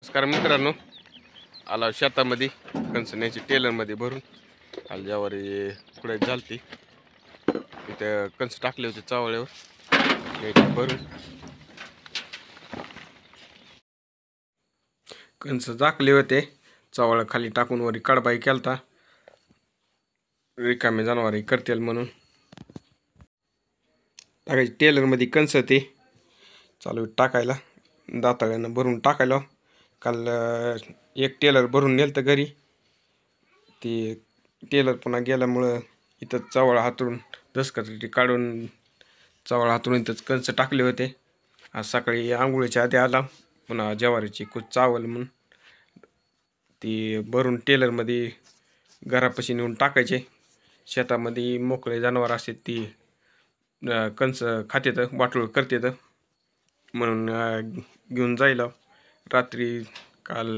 नमस्कार मित्रांनो, आला शेतामध्ये कणसण्याची टेलरमध्ये भरून आल ज्यावर कुठे झालती इथे कणस टाकले होते चावळ्यावर भरून कणस झाकले होते. चावळ खाली टाकून वरी कडबाई केलता रिकामे जनावर करतील म्हणून टाकायचे टेलरमध्ये कणस ते चालू टाकायला दाताळ्यानं भरून टाकायला. काल एक टेलर भरून नेलं घरी. ती टेलर पुन्हा गेल्यामुळं इथं चावळ हातरून दसकटी काढून चावळ हातरून इथंच कणस टाकले होते. आज सकाळी आंघोळीच्या आधी आला पुन्हा ज्वारीची कुच चावल म्हणून ती भरून टेलरमध्ये घरापाशी नेऊन टाकायचे. शेतामध्ये मोकळे जनावर असतात ती कणस खातेत वाटोळ करतात म्हणून घेऊन जायला. रात्री काल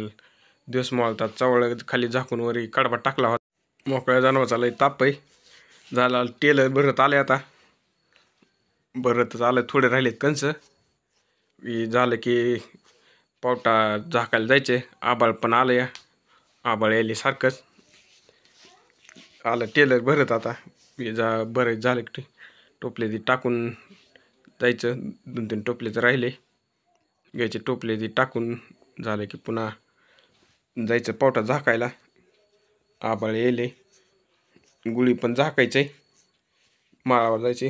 दिवस मोळतात चावळ खाली झाकून वरी कडबा टाकला होता. मोकळ्या जनावराचा लय ताप आहे झाला. टेलर भरत आले आता भरत आलं थोडे राहिलेत कणस झालं की पावटा झाकायला जायचे. आबाळ पण आलं या आबाळ यायले सारखंच आलं. टेलर भरत आता बरेच झालं की टोपले ती टाकून जायचं. 2-3 टोपले तर राहिले घ्यायचे. टोपले ती टाकून झालं की पुन्हा जायचं पावटा झाकायला. आबाळ येले गुळी पण झाकायचे. माळावर जायचे.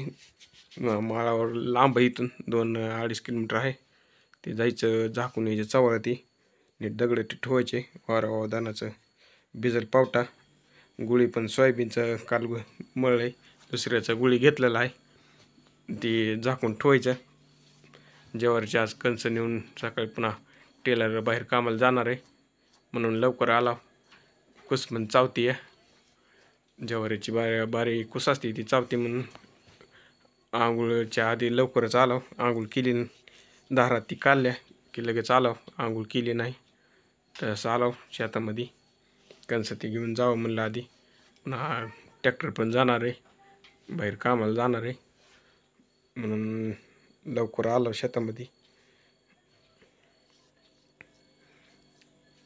माळावर लांब इथून 2-2.5 किलोमीटर आहे. ते जायचं झाकून यायचं चावळ ती नीट दगड ठेवायचे. वारा दानाचं भिजल पावटा. गुळी पण सोयाबीनचं काल मळलंय दुसऱ्याचा गुळी घेतलेला आहे ती झाकून ठेवायचं. ज्वारीची आज कणस नेऊन सकाळी पुन्हा टेलर बाहेर कामाला जाणार आहे म्हणून लवकर आला. कुस पण चावती आहे ज्वारीची बारी कुस असते ती चावती म्हणून आंघोळच्या आधी लवकरच आलो. आंघोळ केली दारात ती काढल्या की लगेच आलो. आंघोळ केली नाही तसं आलो शेतामध्ये कणस ती घेऊन जावं म्हणलं. आधी पुन्हा ट्रॅक्टर पण जाणार आहे बाहेर कामाला जाणार आहे म्हणून लवकर आलो शेतामध्ये.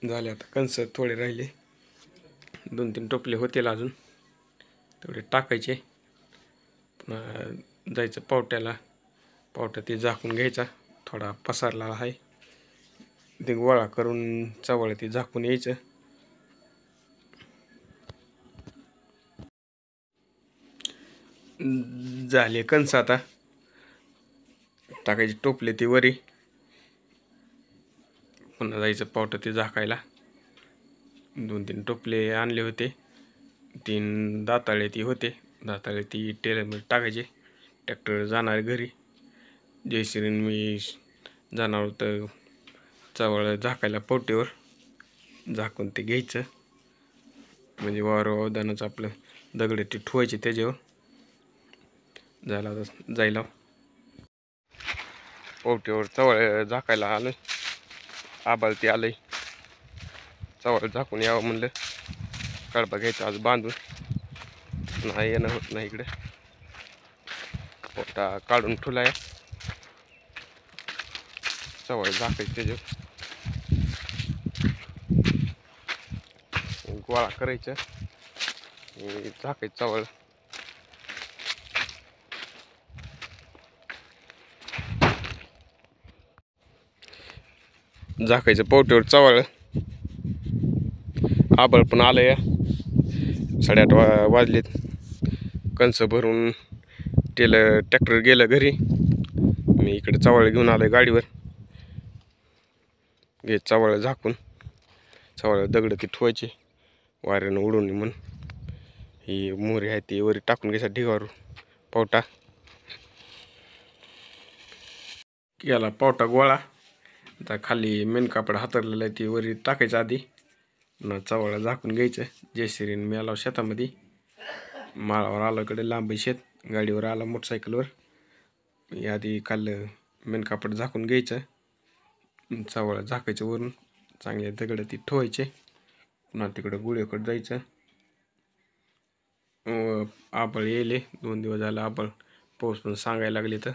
झाले आता कणस थोडे राहिले 2-3 टोपले होतील अजून तेवढे टाकायचे. पुन्हा जायचं पावट्याला. पावटा ते झाकून घ्यायचा. थोडा पसारला आहे ते गोळा करून चावळ ते झाकून यायचं. झाले कणस आता टाकायचे टोपले ती वरी पुन्हा जायचं पावटा ते झाकायला. 2-3 टोपले आणले होते. 3 दाताळे ती होते. दाताळे ती टेलरमध्ये टाकायचे. ट्रॅक्टर जाणार घरी. जयश्रीन मी जाणार होतं चावळ झाकायला पावटीवर झाकून ते घ्यायचं म्हणजे वावदानाचं आपलं दगड ते ठेवायचे त्याच्यावर. झाला जायला पावटीवर चावळ झाकायला आलं. आबाळ ते आलंय चावळ झाकून यावं म्हणलं. कडबा घ्यायचा आज बांधून नाही येणं होत नाही इकडे. पोटा काढून ठेवलाय चावळ झाकायचं त्याच्यावर गोळा करायचं झाकायचं चावळ. झाकायचं पावटीवर चावळ. आबाळ पण आलं या 8:30 वाजलेत. कणस भरून ट्रॅक्टर गेलं घरी. मी इकडे चावळ घेऊन आलोय गाडीवर. घे चावळ झाकून चावळ दगड ती ठेवायचे वाऱ्यानं उडून म्हणून. ही मोहरी आहे ती वरी टाकून घ्यायचा ढिगावर पावटा केला. पावटा गोळा आता खाली मेन कापड हातरलेलं आहे ती वरी टाकायचं आधी पुन्हा चावळ झाकून घ्यायचं. जयश्रीन मी आलो शेतामध्ये. माळावर आलो इकडे लांब शेत. गाडीवर आला मोटरसायकलवर. आधी खाल्लं मेन कापड झाकून घ्यायचं. चावळ झाकायचं वरून चांगले दगड ती ठेवायचे. पुन्हा तिकडं गुळ्याकडे जायचं. आबाळ येले 2 दिवस झालं आबाळ पाऊस पण सांगायला लागले तर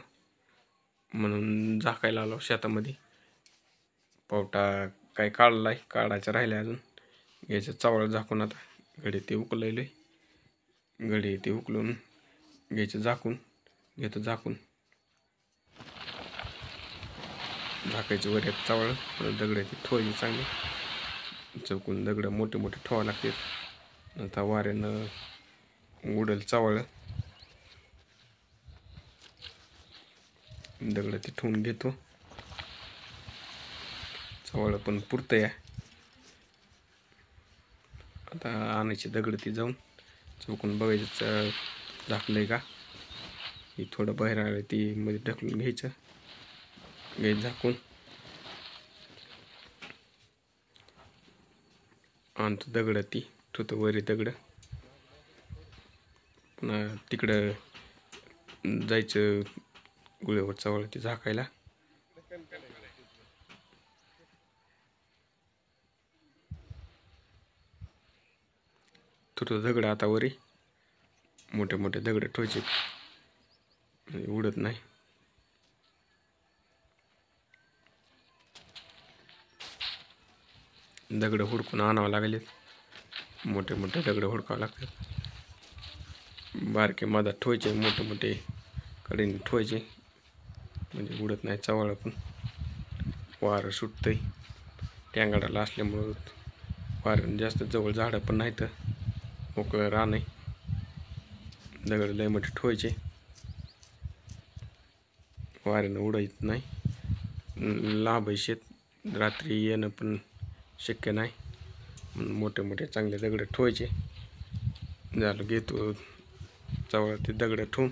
म्हणून झाकायला आलो शेतामध्ये. पावटा काय काढला आहे, काढायचं राहिलं अजून. घ्यायचं चावळ झाकून. आता घडी ते उकलले, घडी ते उकलून घ्यायचं झाकून. घेतं झाकून, झाकायचं वर एक चावळ. दगड ते ठेवायची चांगली चौकून. दगड मोठे मोठे ठेवावं लागतात. आता वाऱ्यानं उडल चावळ. दगड ते ठेवून घेतो. चावळ पण पुरतं या. आता आणायचे दगड ती जाऊन चौकून बघायचं झाकलंय का. हे थोडं बाहेर आलं ती मध्ये ढकलून घ्यायचं. झाकून आणतो दगड ती ठेवतो वरी दगड. पुन्हा तिकडं जायचं गुळ्यावर चावळ ती झाकायला. ठेवतो दगड आता वरी. मोठे मोठे दगड ठेवायचे, उडत नाही. दगड हुडकून आणावं लागले. मोठे मोठे दगड हुडकावं लागतात. बारके मधात ठेवायचे, मोठे मोठे कडेने ठेवायचे म्हणजे उडत नाही चावळ. पण वारं सुटतंय टँगाडाला असल्यामुळं. वारं जास्त जवळ झाडं पण नाही तर मोकळं रान आहे. दगड लय मोठे ठेवायचे, वाऱ्यानं उडायत नाही. लांब आहे शेत, रात्री येणं पण शक्य नाही. मोठे मोठे चांगले दगड ठेवायचे. झालं घेतो चावळ ते दगड ठेवून